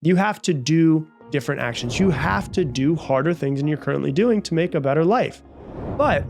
You have to do different actions. You have to do harder things than you're currently doing to make a better life. But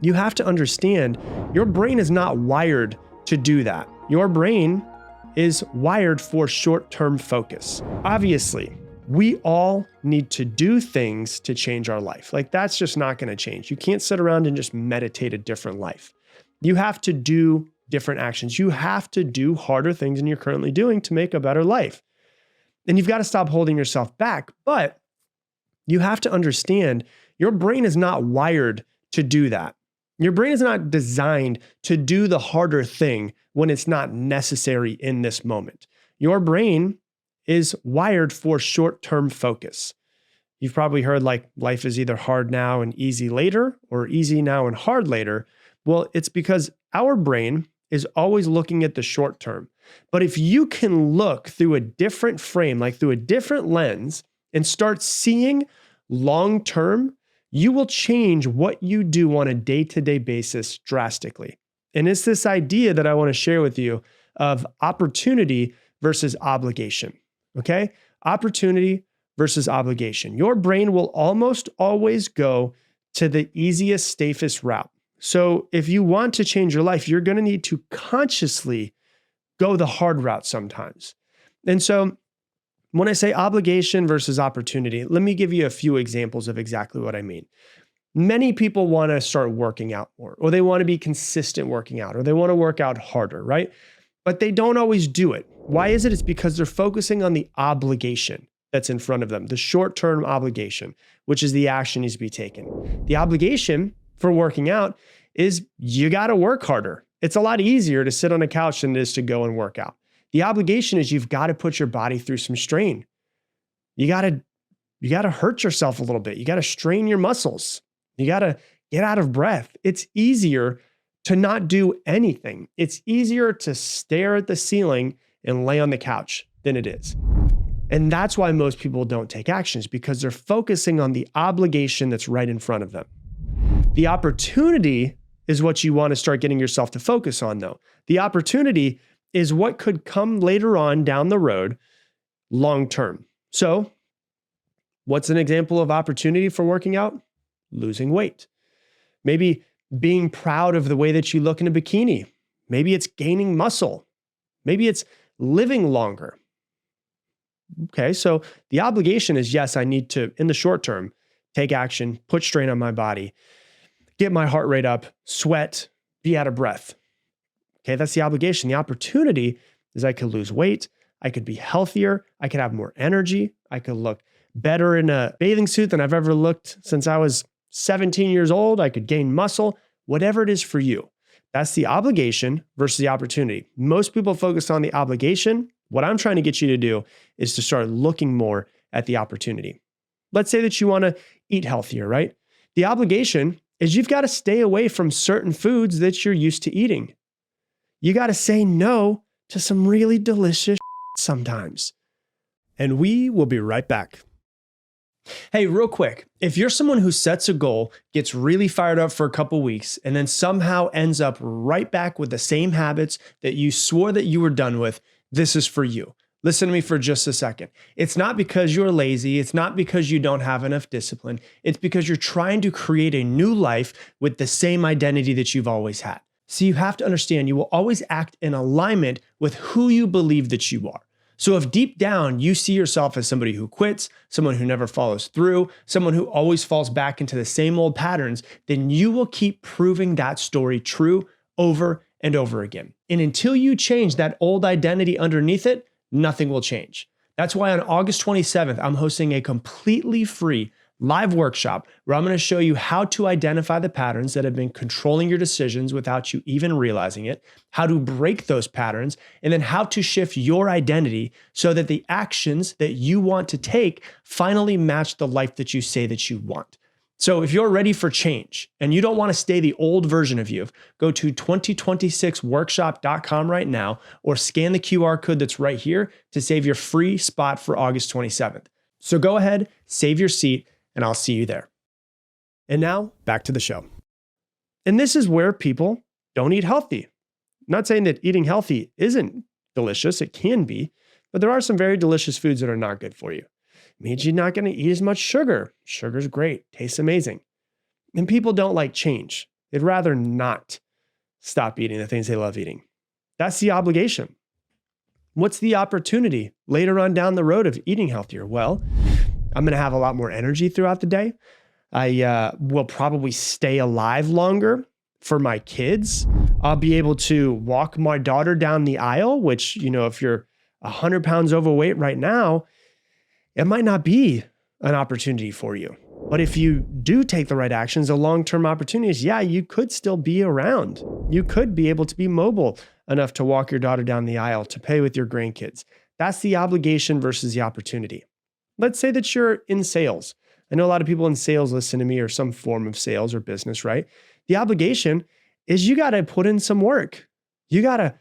you have to understand your brain is not wired to do that. Your brain is wired for short-term focus. Obviously, we all need to do things to change our life. Like that's just not going to change. You can't sit around and just meditate a different life. You have to do different actions. You have to do harder things than you're currently doing to make a better life. And you've got to stop holding yourself back. But you have to understand your brain is not wired to do that. Your brain is not designed to do the harder thing when it's not necessary in this moment. Your brain is wired for short-term focus. You've probably heard like life is either hard now and easy later, or easy now and hard later. Well, it's because our brain is always looking at the short term. But if you can look through a different frame, like through a different lens, and start seeing long term, you will change what you do on a day-to-day basis drastically. And it's this idea that I want to share with you of opportunity versus obligation. Okay? Opportunity versus obligation. Your brain will almost always go to the easiest, safest route. So if you want to change your life, you're going to need to consciously go the hard route sometimes. And so when I say obligation versus opportunity, let me give you a few examples of exactly what I mean. Many people want to start working out more, or they want to be consistent working out, or they want to work out harder, right? But they don't always do it. Why is it? It's because they're focusing on the obligation that's in front of them, the short-term obligation, which is the action needs to be taken. The obligation for working out is you got to work harder. It's a lot easier to sit on a couch than it is to go and work out. The obligation is you've got to put your body through some strain. You got to hurt yourself a little bit. You got to strain your muscles. You got to get out of breath. It's easier to not do anything. It's easier to stare at the ceiling and lay on the couch than it is. And that's why most people don't take actions, because they're focusing on the obligation that's right in front of them. The opportunity is what you want to start getting yourself to focus on, though. The opportunity is what could come later on down the road, long term. So, what's an example of opportunity for working out? Losing weight. Maybe being proud of the way that you look in a bikini. Maybe it's gaining muscle. Maybe it's living longer. Okay, so the obligation is, yes, I need to, in the short term, take action, put strain on my body, get my heart rate up, sweat, be out of breath. Okay, that's the obligation. The opportunity is I could lose weight, I could be healthier, I could have more energy, I could look better in a bathing suit than I've ever looked since I was 17 years old, I could gain muscle, whatever it is for you. That's the obligation versus the opportunity. Most people focus on the obligation. What I'm trying to get you to do is to start looking more at the opportunity. Let's say that you want to eat healthier, right? The obligation is you've got to stay away from certain foods that you're used to eating. You got to say no to some really delicious sometimes. And we will be right back. Hey, real quick, if you're someone who sets a goal, gets really fired up for a couple weeks, and then somehow ends up right back with the same habits that you swore that you were done with, this is for you. Listen to me for just a second. It's not because you're lazy. It's not because you don't have enough discipline. It's because you're trying to create a new life with the same identity that you've always had. So you have to understand you will always act in alignment with who you believe that you are. So if deep down you see yourself as somebody who quits, someone who never follows through, someone who always falls back into the same old patterns, then you will keep proving that story true over and over again. And until you change that old identity underneath it, nothing will change. That's why on August 27th, I'm hosting a completely free live workshop where I'm going to show you how to identify the patterns that have been controlling your decisions without you even realizing it, how to break those patterns, and then how to shift your identity so that the actions that you want to take finally match the life that you say that you want. So if you're ready for change and you don't want to stay the old version of you, go to 2026workshop.com right now or scan the QR code that's right here to save your free spot for August 27th. So go ahead, save your seat, and I'll see you there. And now back to the show. And this is where people don't eat healthy. I'm not saying that eating healthy isn't delicious. It can be. But there are some very delicious foods that are not good for you. It means you're not going to eat as much sugar. Sugar's great, tastes amazing. And people don't like change. They'd rather not stop eating the things they love eating. That's the obligation. What's the opportunity later on down the road of eating healthier? Well, I'm going to have a lot more energy throughout the day. I will probably stay alive longer for my kids. I'll be able to walk my daughter down the aisle, which, if you're 100 pounds overweight right now, it might not be an opportunity for you. But if you do take the right actions, the long-term opportunities, you could still be around. You could be able to be mobile enough to walk your daughter down the aisle, to play with your grandkids. That's the obligation versus the opportunity. Let's say that you're in sales. I know a lot of people in sales listen to me, or some form of sales or business, right? The obligation is you got to put in some work. You got to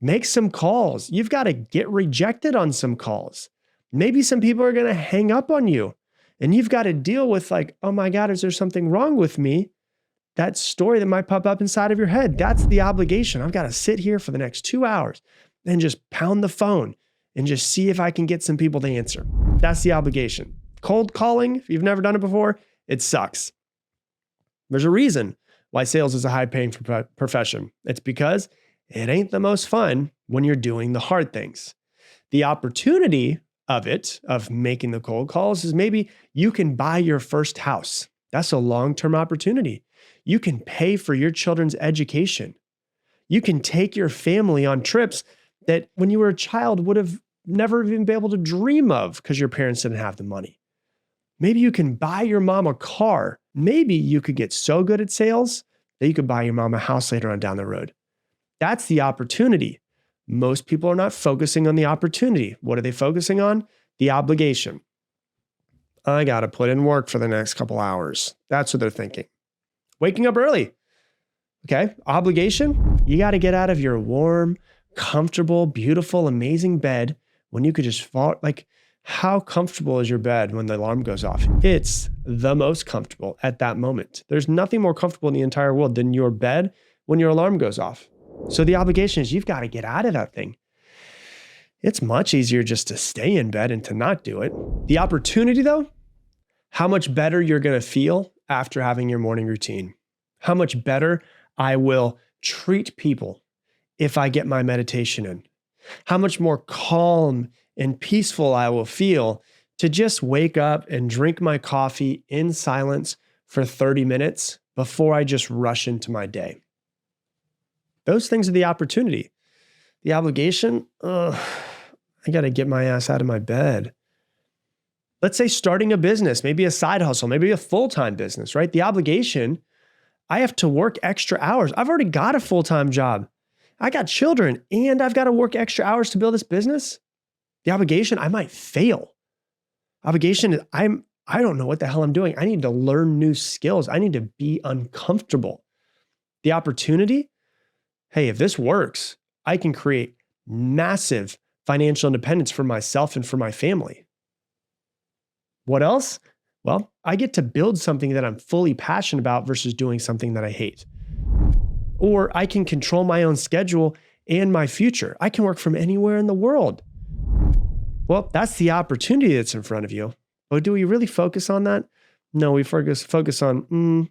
make some calls. You've got to get rejected on some calls. Maybe some people are going to hang up on you, and you've got to deal with like, oh my God, is there something wrong with me? That story that might pop up inside of your head. That's the obligation. I've got to sit here for the next 2 hours and just pound the phone and just see if I can get some people to answer. That's the obligation. Cold calling, if you've never done it before, it sucks. There's a reason why sales is a high-paying profession. It's because it ain't the most fun when you're doing the hard things. The opportunity of it, of making the cold calls, is maybe you can buy your first house. That's a long-term opportunity. You can pay for your children's education. You can take your family on trips that when you were a child would have never even been able to dream of because your parents didn't have the money. Maybe you can buy your mom a car. Maybe you could get so good at sales that you could buy your mom a house later on down the road. That's the opportunity. Most people are not focusing on the opportunity. What are they focusing on? The obligation. I got to put in work for the next couple hours. That's what they're thinking. Waking up early. Okay, obligation. You got to get out of your warm, comfortable, beautiful, amazing bed when you could just fall. Like, how comfortable is your bed when the alarm goes off? It's the most comfortable at that moment. There's nothing more comfortable in the entire world than your bed when your alarm goes off. So the obligation is you've got to get out of that thing. It's much easier just to stay in bed and to not do it. The opportunity though, how much better you're going to feel after having your morning routine. How much better I will treat people if I get my meditation in. How much more calm and peaceful I will feel to just wake up and drink my coffee in silence for 30 minutes before I just rush into my day. Those things are the opportunity. The obligation, I got to get my ass out of my bed. Let's say starting a business, maybe a side hustle, maybe a full-time business, right? The obligation, I have to work extra hours. I've already got a full-time job. I got children and I've got to work extra hours to build this business. The obligation, I might fail. Obligation is I don't know what the hell I'm doing. I need to learn new skills. I need to be uncomfortable. The opportunity, hey, if this works, I can create massive financial independence for myself and for my family. What else? Well, I get to build something that I'm fully passionate about versus doing something that I hate. Or I can control my own schedule and my future. I can work from anywhere in the world. Well, that's the opportunity that's in front of you. But do we really focus on that? No, we focus on,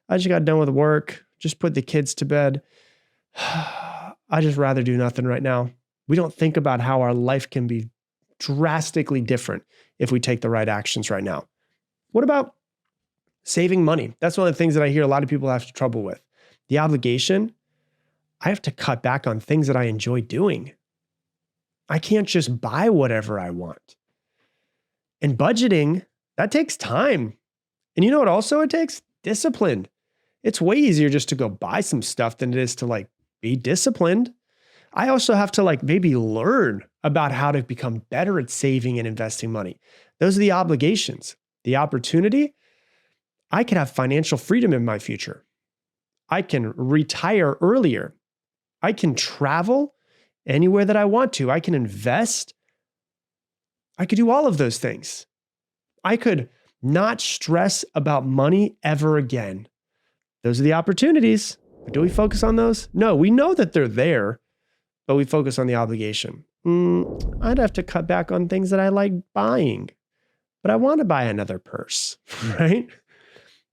I just got done with work, just put the kids to bed. I just rather do nothing right now. We don't think about how our life can be drastically different if we take the right actions right now. What about saving money? That's one of the things that I hear a lot of people have trouble with. The obligation, I have to cut back on things that I enjoy doing. I can't just buy whatever I want. And budgeting, that takes time. And you know what also it takes? Discipline. It's way easier just to go buy some stuff than it is to like be disciplined. I also have to like maybe learn about how to become better at saving and investing money. Those are the obligations. The opportunity, I can have financial freedom in my future. I can retire earlier. I can travel anywhere that I want to. I can invest. I could do all of those things. I could not stress about money ever again. Those are the opportunities. But do we focus on those? No, we know that they're there, but we focus on the obligation. I'd have to cut back on things that I like buying, but I want to buy another purse, right?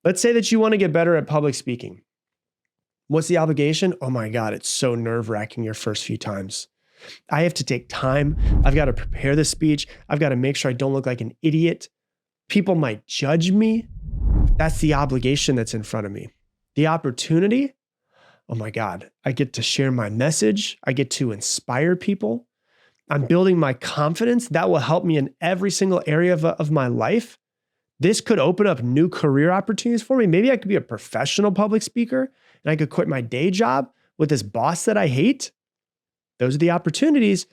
Let's say that you want to get better at public speaking. What's the obligation? Oh my God, it's so nerve-wracking your first few times. I have to take time. I've got to prepare the speech. I've got to make sure I don't look like an idiot. People might judge me. That's the obligation that's in front of me. The opportunity, oh my God, I get to share my message. I get to inspire people. I'm building my confidence. That will help me in every single area of my life. This could open up new career opportunities for me. Maybe I could be a professional public speaker and I could quit my day job with this boss that I hate. Those are the opportunities.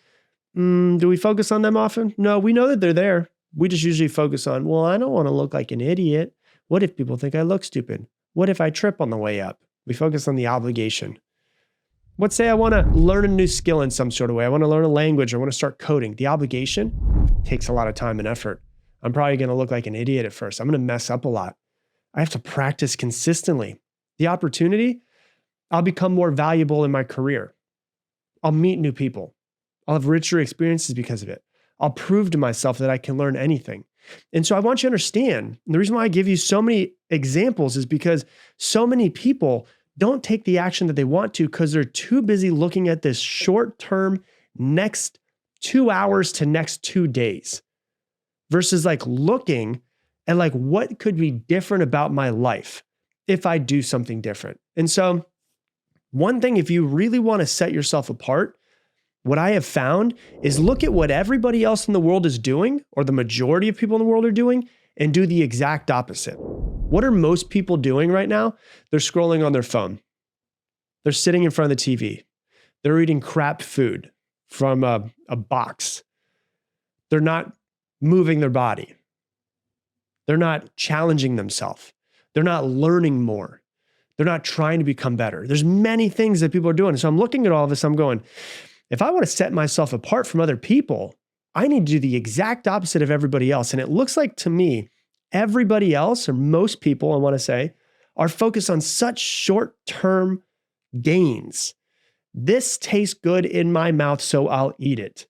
Do we focus on them often? No, we know that they're there. We just usually focus on, well, I don't want to look like an idiot. What if people think I look stupid? What if I trip on the way up? We focus on the obligation. Let's say I want to learn a new skill in some sort of way. I want to learn a language. I want to start coding. The obligation takes a lot of time and effort. I'm probably going to look like an idiot at first. I'm going to mess up a lot. I have to practice consistently. The opportunity, I'll become more valuable in my career. I'll meet new people. I'll have richer experiences because of it. I'll prove to myself that I can learn anything. And so I want you to understand, the reason why I give you so many examples is because so many people don't take the action that they want to because they're too busy looking at this short-term next 2 hours to next 2 days versus like looking at like what could be different about my life if I do something different. And so one thing, if you really want to set yourself apart, what I have found is look at what everybody else in the world is doing, or the majority of people in the world are doing, and do the exact opposite. What are most people doing right now? They're scrolling on their phone. They're sitting in front of the TV. They're eating crap food from a box. They're not moving their body. They're not challenging themselves. They're not learning more. They're not trying to become better. There's many things that people are doing. So I'm looking at all of this, I'm going, if I want to set myself apart from other people, I need to do the exact opposite of everybody else. And it looks like to me, everybody else, or most people, I want to say, are focused on such short-term gains. This tastes good in my mouth, so I'll eat it.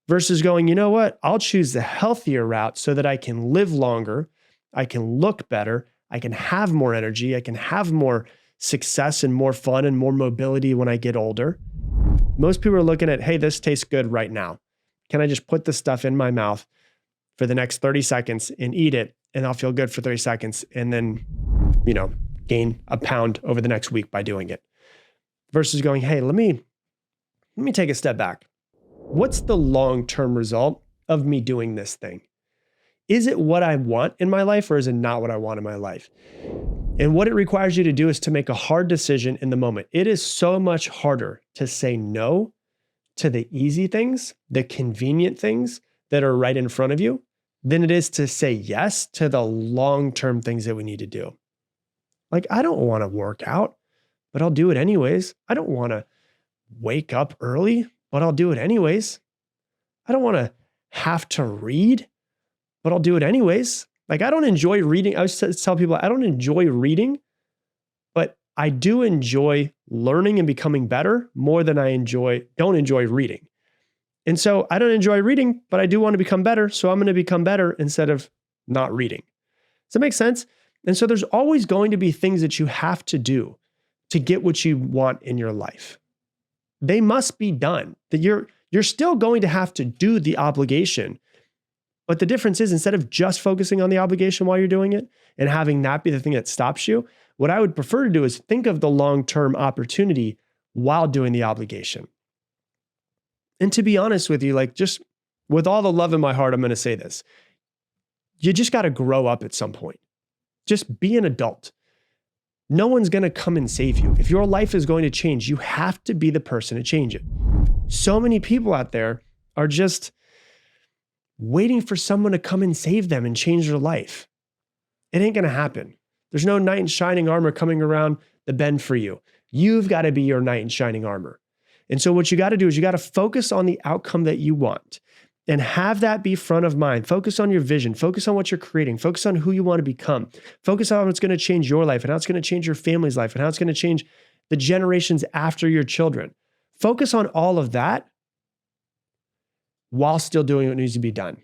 Versus going, you know what? I'll choose the healthier route so that I can live longer, I can look better, I can have more energy, I can have more success and more fun and more mobility when I get older. Most people are looking at, hey, this tastes good right now. Can I just put this stuff in my mouth for the next 30 seconds and eat it, and I'll feel good for 30 seconds and then, gain a pound over the next week by doing it. Versus going, hey, let me take a step back. What's the long-term result of me doing this thing? Is it what I want in my life, or is it not what I want in my life? And what it requires you to do is to make a hard decision in the moment. It is so much harder to say no to the easy things, the convenient things that are right in front of you, than it is to say yes to the long-term things that we need to do. Like, I don't want to work out, but I'll do it anyways. I don't want to wake up early, but I'll do it anyways. I don't want to have to read, but I'll do it anyways. Like, I don't enjoy reading. I always tell people, I don't enjoy reading, but I do enjoy learning and becoming better more than I don't enjoy reading. And so I don't enjoy reading, but I do want to become better. So I'm going to become better instead of not reading. Does that make sense? And so there's always going to be things that you have to do to get what you want in your life. They must be done. That you're still going to have to do the obligation. But the difference is, instead of just focusing on the obligation while you're doing it and having that be the thing that stops you, what I would prefer to do is think of the long-term opportunity while doing the obligation. And to be honest with you, like, just with all the love in my heart, I'm going to say this. You just got to grow up at some point. Just be an adult. No one's going to come and save you. If your life is going to change, you have to be the person to change it. So many people out there are just waiting for someone to come and save them and change their life. It ain't going to happen. There's no knight in shining armor coming around the bend for you. You've got to be your knight in shining armor. And so what you got to do is you got to focus on the outcome that you want and have that be front of mind. Focus on your vision. Focus on what you're creating. Focus on who you want to become. Focus on how it's going to change your life and how it's going to change your family's life and how it's going to change the generations after your children. Focus on all of that. while still doing what needs to be done.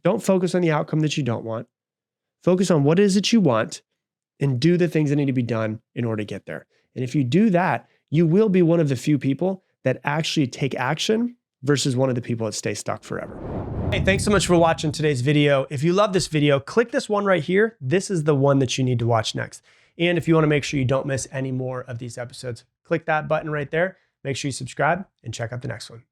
Don't focus on the outcome that you don't want. Focus on what it is that you want and do the things that need to be done in order to get there. And if you do that, you will be one of the few people that actually take action versus one of the people that stay stuck forever. Hey, thanks so much for watching today's video. If you love this video, click this one right here. This is the one that you need to watch next. And if you want to make sure you don't miss any more of these episodes, click that button right there. Make sure you subscribe and check out the next one.